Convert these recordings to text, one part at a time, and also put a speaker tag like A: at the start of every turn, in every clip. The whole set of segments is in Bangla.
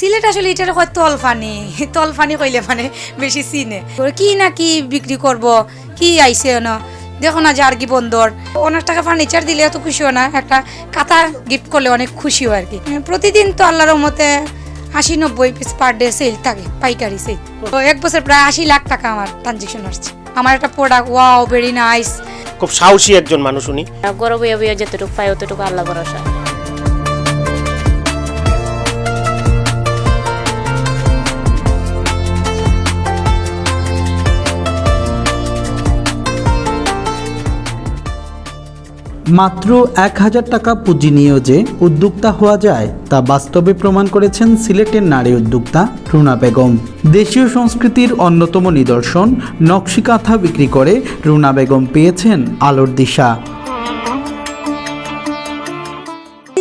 A: সিলেট আসলে এটার হয় তলফানি কইলে মানে বেশি চিনে কি না কি বিক্রি করব কি আইছে না দেখো না যে আর কি বন্দর অনেক টাকা ফার্নিচার দিলে এত খুশিও না, একটা কাঁথা গিফট করলে অনেক খুশি হয় আর কি। প্রতিদিন তো আল্লাহর রহমতে 80-90 পিস পার ডে সেল থাকে, পাইকারি সেল। তো এক বছর প্রায় 80 লাখ টাকা আমার ট্রানজেকশন আসছে। আমার একটা প্রোডাক্ট ওয়াও ভেরি নাইস।
B: খুব সাহসী একজন মানুষ উনি।
C: গর্ব যতটুকু পাই অতটুকু আল্লাহ ভরসা।
D: মাত্র 1000 টাকা পুঁজি নিয়েও যে উদ্যোক্তা হওয়া যায় তা বাস্তবে প্রমাণ করেছেন সিলেটের নারী উদ্যোক্তা রুনা বেগম। দেশীয় সংস্কৃতির অন্যতম নিদর্শন নকশি কাঁথা বিক্রি করে রুনা বেগম পেয়েছেন আলোর দিশা।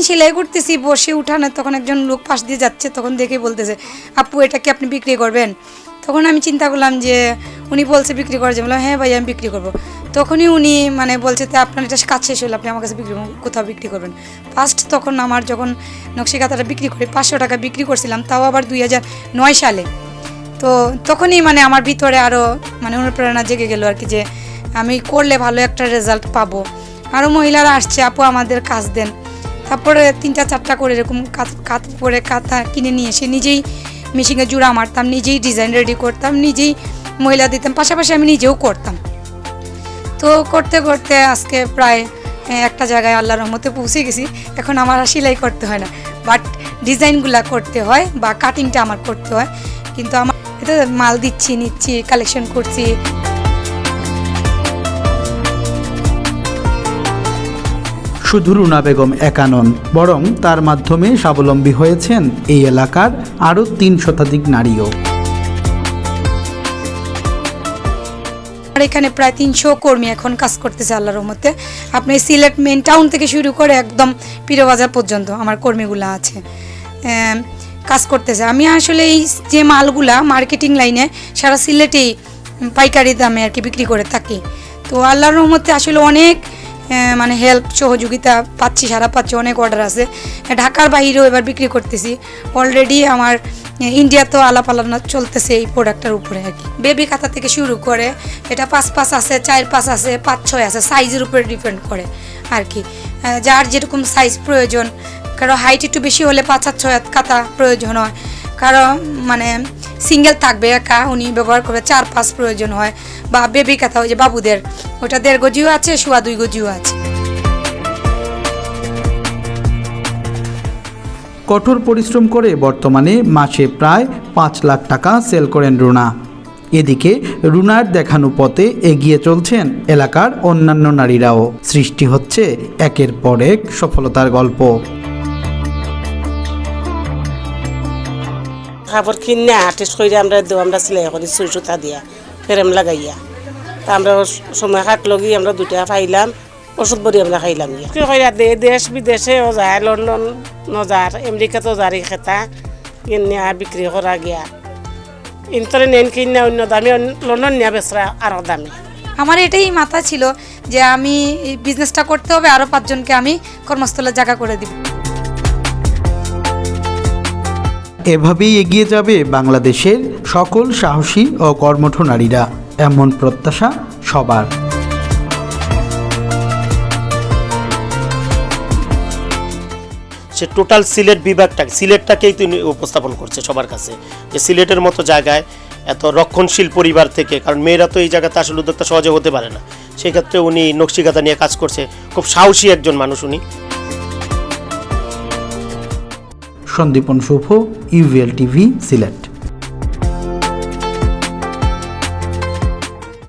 A: সেলাই করতেছি বসে উঠানে, তখন একজন লোক পাশ দিয়ে যাচ্ছে, তখন দেখে বলতেছে আপু এটা কি আপনি বিক্রি করবেন? তখন আমি চিন্তা করলাম যে উনি বলছে বিক্রি করার জন্য, বললাম হ্যাঁ ভাই আমি বিক্রি করবো। তখনই উনি মানে বলছে তো আপনার এটা কাজ শেষ হলে আপনি আমার কাছে কোথাও বিক্রি করবেন। ফার্স্ট তখন আমার যখন নকশি কাঁথাটা বিক্রি করি 500 টাকা বিক্রি করছিলাম, তাও আবার 2009 সালে। তো তখনই মানে আমার ভিতরে আরও মানে অনুপ্রেরণা জেগে গেল আর কি, যে আমি করলে ভালো একটা রেজাল্ট পাবো। আরও মহিলারা আসছে আপু আমাদের কাজ দেন। তারপরে 3-4টা করে এরকম কাঁথা কিনে নিয়ে এসে নিজেই মেশিনে জোড়া মারতাম, নিজেই ডিজাইন রেডি করতাম, নিজেই মহিলা দিতাম, পাশাপাশি আমি নিজেও করতাম। তো করতে করতে আজকে প্রায় একটা জায়গায় আল্লাহর রহমতে পৌঁছে গেছি। এখন আমার আর সেলাই করতে হয় না, বাট ডিজাইনগুলা করতে হয় বা কাটিংটা আমার করতে হয়। কিন্তু আমার এটা মাল নিচ্ছি কালেকশন করছি।
D: শুধু রুনা বেগম একা নন, বরং তার মাধ্যমে স্বাবলম্বী হয়েছেন এই এলাকার আরও 3 শতাধিক নারীও।
A: এখানে প্রায় 300 কর্মী এখন কাজ করতেছে আল্লাহর রহমতে। আপনি সিলেট মেন টাউন থেকে শুরু করে একদম পীরবাজার পর্যন্ত আমার কর্মীগুলো আছে, কাজ করতেছে। আমি আসলে এই যে মালগুলা মার্কেটিং লাইনে সারা সিলেটেই পাইকারি দামে আর কি বিক্রি করে থাকি। তো আল্লাহর রহমতে আসলে অনেক মানে হেল্প সহযোগিতা পাচ্ছি, পাচ্ছি, অনেক অর্ডার আছে। ঢাকার বাইরেও এবার বিক্রি করতেছি। অলরেডি আমার ইন্ডিয়াতেও আলাপ আলোচনা চলতেছে এই প্রোডাক্টটার উপরে আর কি। বেবি কাঁথা থেকে শুরু করে এটা 5 আছে, 4 আছে, 5-6 আছে, সাইজের উপরে ডিপেন্ড করে আর কি, যার যেরকম সাইজ প্রয়োজন। কারো হাইট একটু বেশি হলে 5-6 কাঁথা প্রয়োজন হয়, কারো মানে সিঙ্গেল থাকবে একা উনি ব্যবহার করবে 4-5 প্রয়োজন হয়। বা বেবি কাঁথা ওই যে বাবুদের ওটা 1.5 গজিও আছে, 2.25 গজিও আছে।
D: কঠোর পরিশ্রম করে বর্তমানে মাসে প্রায় 5 লাখ টাকা সেল করেন রুনা। এদিকে রুনার দেখানো পথে এগিয়ে চলছেন এলাকার অন্যান্য নারীরাও। সৃষ্টি হচ্ছে একের পর এক সফলতার গল্প।
E: খাবার কিনে আর্টিস্ট করে আমরা সেলাই করি সুই সুতা দিয়া ফ্রেম লাগাইয়া। তা আমরা সময় কাটলো গিয়ে আমরা 2 টাকা পাইলাম, ওষুধ বড়ি আমরা খাইলাম গিয়ে। কি কইরা দেশ বিদেশেও যায়, লন্ডন নজার, আমেরিকাতেও জারি খেতা কিনে বিক্রি করা গিয়া। ইন্তরে নেন কিনে অন্য দামে, লন্ডন নিয়ে বেচরা আরও দামে।
A: আমার এটাই মাথা ছিল যে আমি এই বিজনেসটা করতে হবে, আরও 5 জনকে আমি কর্মস্থলে জায়গা করে দিব।
D: এভাবেই এগিয়ে যাবে বাংলাদেশের সকল সাহসী ও কর্মঠ নারীরা, এমন প্রত্যাশা সবার।
B: সে টোটাল সিলেট সিলেটটাকেই তিনি উপস্থাপন করছে সবার কাছে, যে সিলেটের মতো জায়গায় এত রক্ষণশীল পরিবার থেকে, কারণ মেয়েরা তো এই জায়গাতে আসলে উদ্যোক্তা সহজে হতে পারে না, সেই ক্ষেত্রে উনি নকশি কাঁথা নিয়ে কাজ করছে। খুব সাহসী একজন মানুষ উনি।
D: সন্দীপন শুভ, UBL TV, সিলেট।